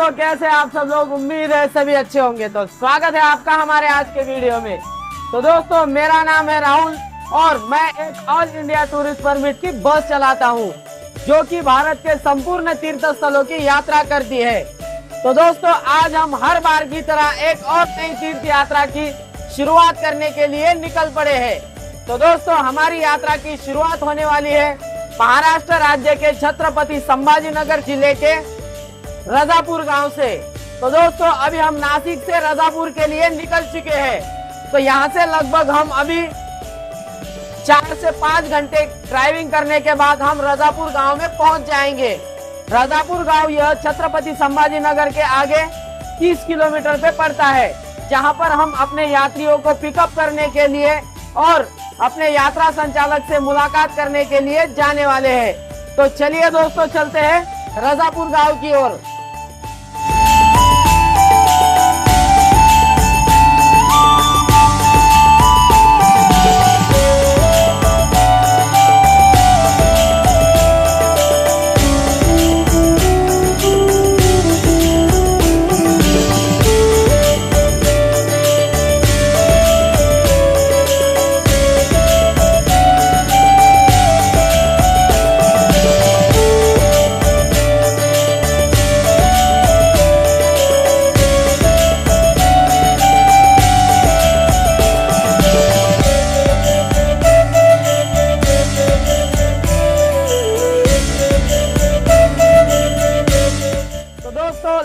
दोस्तों, कैसे आप सब लोग? उम्मीद है सभी अच्छे होंगे। तो स्वागत है आपका हमारे आज के वीडियो में। तो दोस्तों, मेरा नाम है राहुल और मैं एक ऑल इंडिया टूरिस्ट परमिट की बस चलाता हूं, जो कि भारत के संपूर्ण तीर्थ स्थलों की यात्रा करती है। तो दोस्तों, आज हम हर बार की तरह एक और नई तीर्थ यात्रा की शुरुआत करने के लिए निकल पड़े हैं। तो दोस्तों, हमारी यात्रा की शुरुआत होने वाली है महाराष्ट्र राज्य के छत्रपति संभाजीनगर जिले के रजापुर गांव से। तो दोस्तों, अभी हम नासिक से रजापुर के लिए निकल चुके हैं। तो यहाँ से लगभग हम अभी 4 से 5 घंटे ड्राइविंग करने के बाद हम रजापुर गांव में पहुंच जाएंगे। रजापुर गांव यह छत्रपति संभाजीनगर के आगे 30 किलोमीटर पे पड़ता है, जहां पर हम अपने यात्रियों को पिकअप करने के लिए और अपने यात्रा संचालक से मुलाकात करने के लिए जाने वाले हैं। तो चलिए दोस्तों, चलते हैं रजापुर गांव की ओर।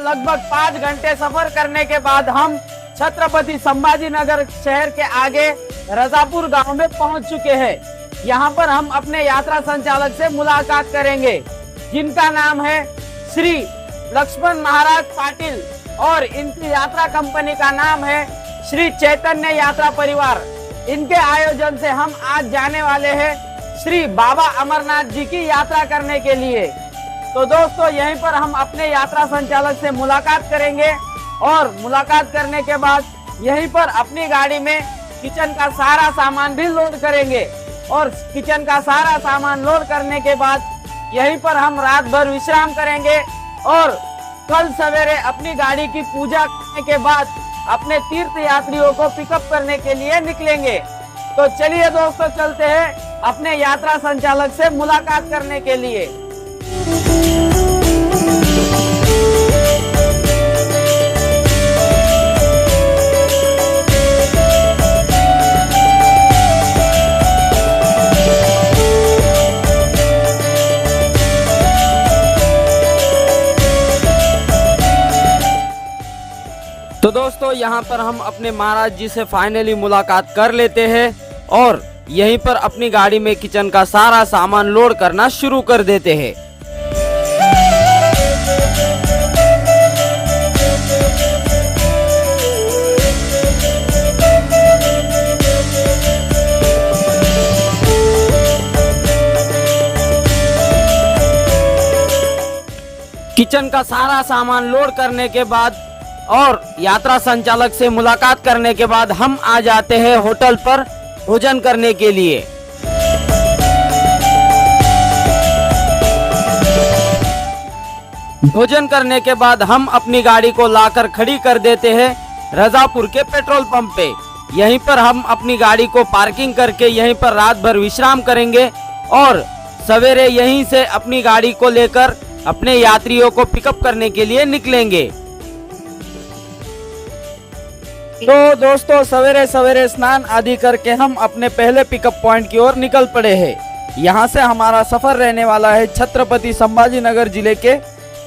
लगभग 5 घंटे सफर करने के बाद हम छत्रपति संभाजीनगर शहर के आगे रजापुर गांव में पहुंच चुके हैं। यहां पर हम अपने यात्रा संचालक से मुलाकात करेंगे, जिनका नाम है श्री लक्ष्मण महाराज पाटिल और इनकी यात्रा कंपनी का नाम है श्री चैतन्य यात्रा परिवार। इनके आयोजन से हम आज जाने वाले हैं श्री बाबा अमरनाथ जी की यात्रा करने के लिए। तो दोस्तों, यहीं पर हम अपने यात्रा संचालक से मुलाकात करेंगे और मुलाकात करने के बाद यहीं पर अपनी गाड़ी में किचन का सारा सामान भी लोड करेंगे और किचन का सारा सामान लोड करने के बाद यहीं पर हम रात भर विश्राम करेंगे और कल सवेरे अपनी गाड़ी की पूजा करने के बाद अपने तीर्थ यात्रियों को पिकअप करने के लिए निकलेंगे। तो चलिए दोस्तों, चलते हैं अपने यात्रा संचालक से मुलाकात करने के लिए। तो दोस्तों, यहाँ पर हम अपने महाराज जी से फाइनली मुलाकात कर लेते हैं और यहीं पर अपनी गाड़ी में किचन का सारा सामान लोड करना शुरू कर देते हैं। किचन का सारा सामान लोड करने के बाद और यात्रा संचालक से मुलाकात करने के बाद हम आ जाते हैं होटल पर भोजन करने के लिए। भोजन करने के बाद हम अपनी गाड़ी को लाकर खड़ी कर देते हैं रजापुर के पेट्रोल पंप पे। यहीं पर हम अपनी गाड़ी को पार्किंग करके यहीं पर रात भर विश्राम करेंगे और सवेरे यहीं से अपनी गाड़ी को लेकर अपने यात्रियों को पिकअप करने के लिए निकलेंगे। तो दोस्तों, सवेरे सवेरे स्नान आदि करके हम अपने पहले पिकअप पॉइंट की ओर निकल पड़े हैं। यहाँ से हमारा सफर रहने वाला है छत्रपति संभाजीनगर जिले के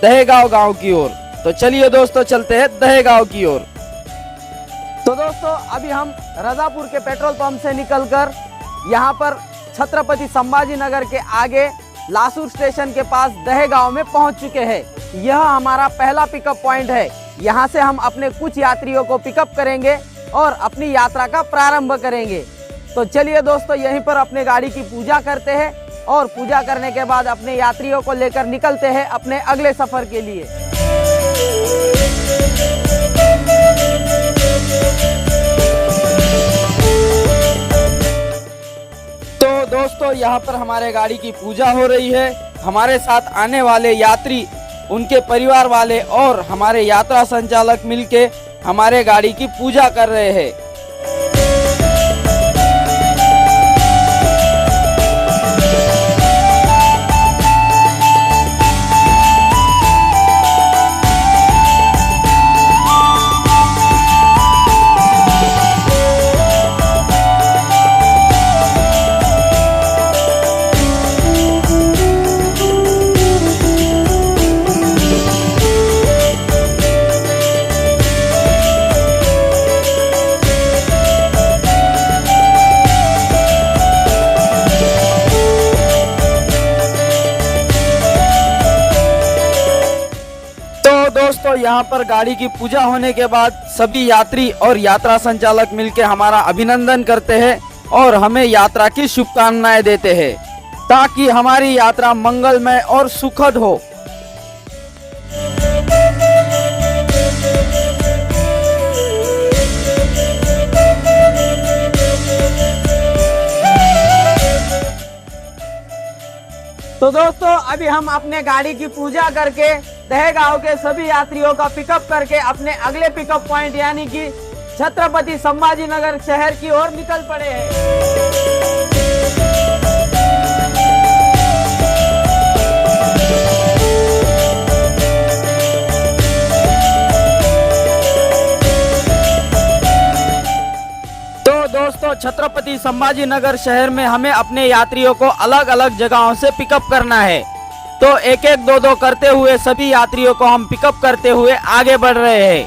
दहेगांव गांव की ओर। तो चलिए दोस्तों, चलते हैं दहेगांव की ओर। तो दोस्तों, अभी हम रजापुर के पेट्रोल पंप से निकलकर यहाँ पर छत्रपति संभाजीनगर के आगे लासूर स्टेशन के पास दहेगांव में पहुँच चुके हैं। यह हमारा पहला पिकअप पॉइंट है। यहाँ से हम अपने कुछ यात्रियों को पिकअप करेंगे और अपनी यात्रा का प्रारंभ करेंगे। तो चलिए दोस्तों, यहीं पर अपने गाड़ी की पूजा करते हैं और पूजा करने के बाद अपने यात्रियों को लेकर निकलते हैं अपने अगले सफर के लिए। दोस्तों यहाँ पर हमारे गाड़ी की पूजा हो रही है। हमारे साथ आने वाले यात्री उनके परिवार वाले और हमारे यात्रा संचालक मिलके हमारे गाड़ी की पूजा कर रहे हैं। दोस्तों यहाँ पर गाड़ी की पूजा होने के बाद सभी यात्री और यात्रा संचालक मिलकर हमारा अभिनंदन करते हैं और हमें यात्रा की शुभकामनाएं देते हैं ताकि हमारी यात्रा मंगलमय और सुखद हो। तो दोस्तों अभी हम अपने गाड़ी की पूजा करके दहेगांव के सभी यात्रियों का पिकअप करके अपने अगले पिकअप पॉइंट यानी कि छत्रपति संभाजीनगर शहर की ओर निकल पड़े हैं। दोस्तों छत्रपति संभाजीनगर शहर में हमें अपने यात्रियों को अलग अलग जगहों से पिकअप करना है, तो एक एक दो दो करते हुए सभी यात्रियों को हम पिकअप करते हुए आगे बढ़ रहे हैं।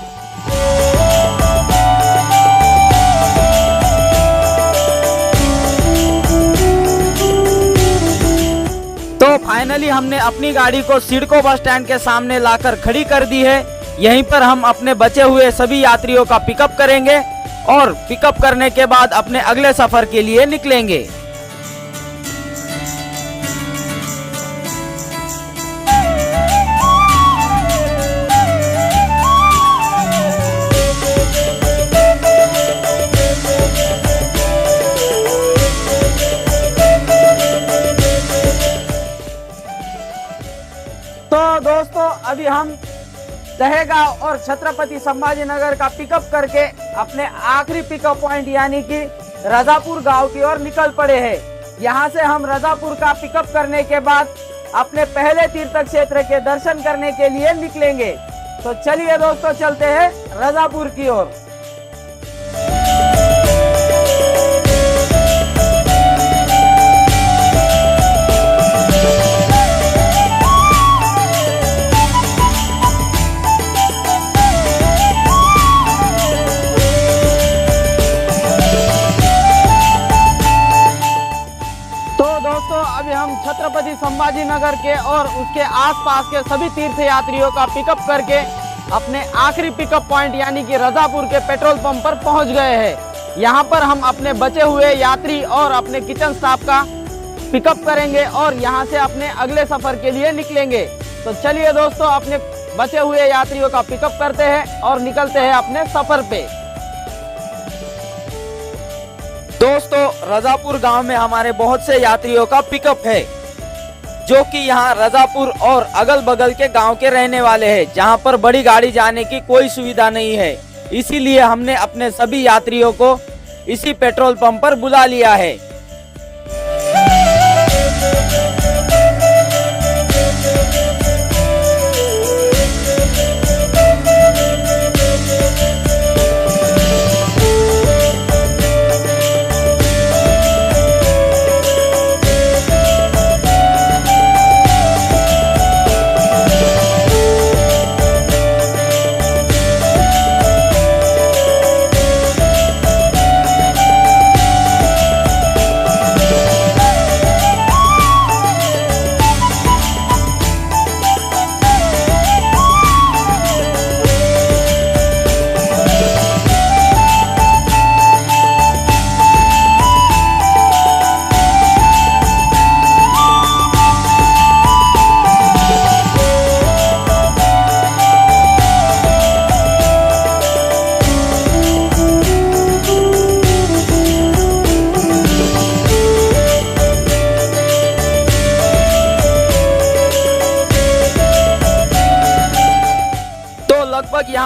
तो फाइनली हमने अपनी गाड़ी को सिडको बस स्टैंड के सामने लाकर खड़ी कर दी है। यहीं पर हम अपने बचे हुए सभी यात्रियों का पिकअप करेंगे और पिकअप करने के बाद अपने अगले सफर के लिए निकलेंगे। तो दोस्तों अभी हम दहेगांव और छत्रपति संभाजीनगर का पिकअप करके अपने आखिरी पिकअप पॉइंट यानी कि रजापुर गांव की ओर निकल पड़े हैं। यहां से हम रजापुर का पिकअप करने के बाद अपने पहले तीर्थ क्षेत्र के दर्शन करने के लिए निकलेंगे। तो चलिए दोस्तों चलते हैं रजापुर की ओर। अभी हम छत्रपति संभाजीनगर के और उसके आसपास के सभी तीर्थ यात्रियों का पिकअप करके अपने आखिरी पिकअप पॉइंट यानी कि रजापुर के पेट्रोल पंप पर पहुंच गए हैं। यहां पर हम अपने बचे हुए यात्री और अपने किचन स्टाफ का पिकअप करेंगे और यहां से अपने अगले सफर के लिए निकलेंगे। तो चलिए दोस्तों अपने बचे हुए यात्रियों का पिकअप करते हैं और निकलते हैं अपने सफर पे। दोस्तों रजापुर गांव में हमारे बहुत से यात्रियों का पिकअप है जो कि यहाँ रजापुर और अगल बगल के गांव के रहने वाले हैं, जहां पर बड़ी गाड़ी जाने की कोई सुविधा नहीं है। इसीलिए हमने अपने सभी यात्रियों को इसी पेट्रोल पंप पर बुला लिया है।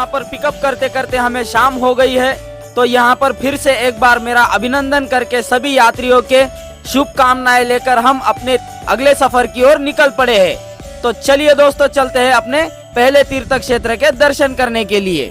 यहाँ पर पिकअप करते करते हमें शाम हो गई है। तो यहाँ पर फिर से एक बार मेरा अभिनंदन करके सभी यात्रियों के शुभकामनाएं लेकर हम अपने अगले सफर की ओर निकल पड़े हैं। तो चलिए दोस्तों, चलते हैं अपने पहले तीर्थ क्षेत्र के दर्शन करने के लिए।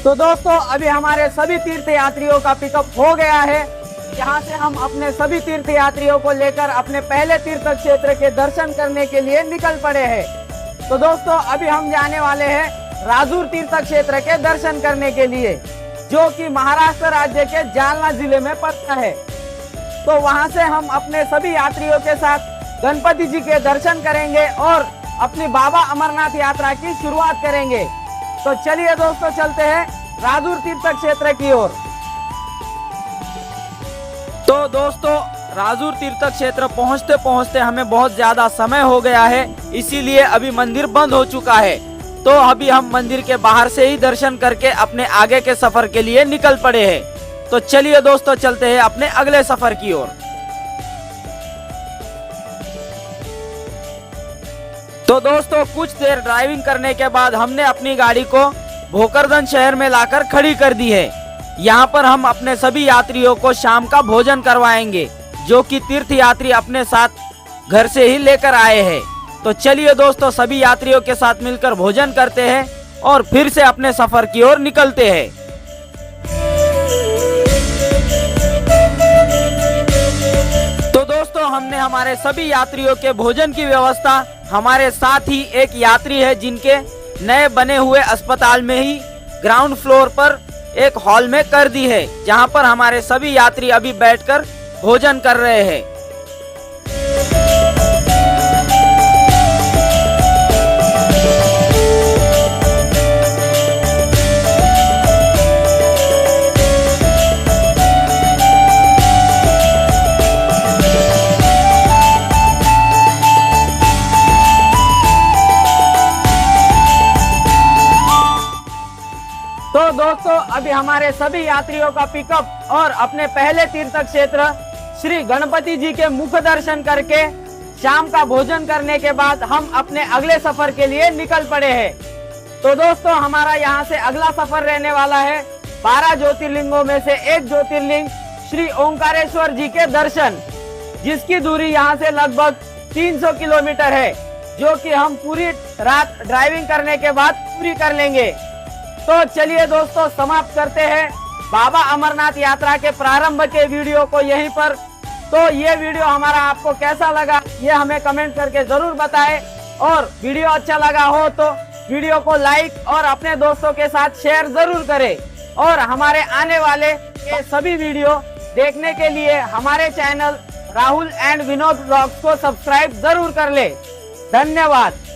तो दोस्तों, अभी हमारे सभी तीर्थ यात्रियों का पिकअप हो गया है। यहाँ से हम अपने सभी तीर्थ यात्रियों को लेकर अपने पहले तीर्थ क्षेत्र के दर्शन करने के लिए निकल पड़े हैं। तो दोस्तों, अभी हम जाने वाले हैं राजूर तीर्थ क्षेत्र के दर्शन करने के लिए, जो कि महाराष्ट्र राज्य के जालना जिले में पड़ता है। तो वहाँ से हम अपने सभी यात्रियों के साथ गणपति जी के दर्शन करेंगे और अपनी बाबा अमरनाथ यात्रा की शुरुआत करेंगे। तो चलिए दोस्तों, चलते हैं राजूर तीर्थ क्षेत्र की ओर। तो दोस्तों, राजूर तीर्थ क्षेत्र पहुंचते पहुंचते हमें बहुत ज्यादा समय हो गया है, इसीलिए अभी मंदिर बंद हो चुका है। तो अभी हम मंदिर के बाहर से ही दर्शन करके अपने आगे के सफर के लिए निकल पड़े हैं। तो चलिए दोस्तों, चलते हैं अपने अगले सफर की ओर। तो दोस्तों, कुछ देर ड्राइविंग करने के बाद हमने अपनी गाड़ी को भोकरदन शहर में लाकर खड़ी कर दी है। यहाँ पर हम अपने सभी यात्रियों को शाम का भोजन करवाएंगे, जो कि तीर्थ यात्री अपने साथ घर से ही लेकर आए हैं। तो चलिए दोस्तों, सभी यात्रियों के साथ मिलकर भोजन करते हैं और फिर से अपने सफर की ओर निकलते हैं। तो दोस्तों, हमने हमारे सभी यात्रियों के भोजन की व्यवस्था हमारे साथ ही एक यात्री है जिनके नए बने हुए अस्पताल में ही ग्राउंड फ्लोर पर एक हॉल में कर दी है, जहां पर हमारे सभी यात्री अभी बैठकर भोजन कर रहे हैं। तो दोस्तों, अभी हमारे सभी यात्रियों का पिकअप और अपने पहले तीर्थ क्षेत्र श्री गणपति जी के मुख दर्शन करके शाम का भोजन करने के बाद हम अपने अगले सफर के लिए निकल पड़े हैं। तो दोस्तों, हमारा यहाँ से अगला सफर रहने वाला है 12 ज्योतिर्लिंगों में से एक ज्योतिर्लिंग श्री ओंकारेश्वर जी के दर्शन, जिसकी दूरी यहाँ से लगभग 300 किलोमीटर है, जो कि हम पूरी रात ड्राइविंग करने के बाद पूरी कर लेंगे। तो चलिए दोस्तों, समाप्त करते हैं बाबा अमरनाथ यात्रा के प्रारंभ के वीडियो को यहीं पर। तो ये वीडियो हमारा आपको कैसा लगा, ये हमें कमेंट करके जरूर बताएं, और वीडियो अच्छा लगा हो तो वीडियो को लाइक और अपने दोस्तों के साथ शेयर जरूर करें। और हमारे आने वाले ये सभी वीडियो देखने के लिए हमारे channel Rahul and Vinod blogs को सब्सक्राइब जरूर कर ले। धन्यवाद।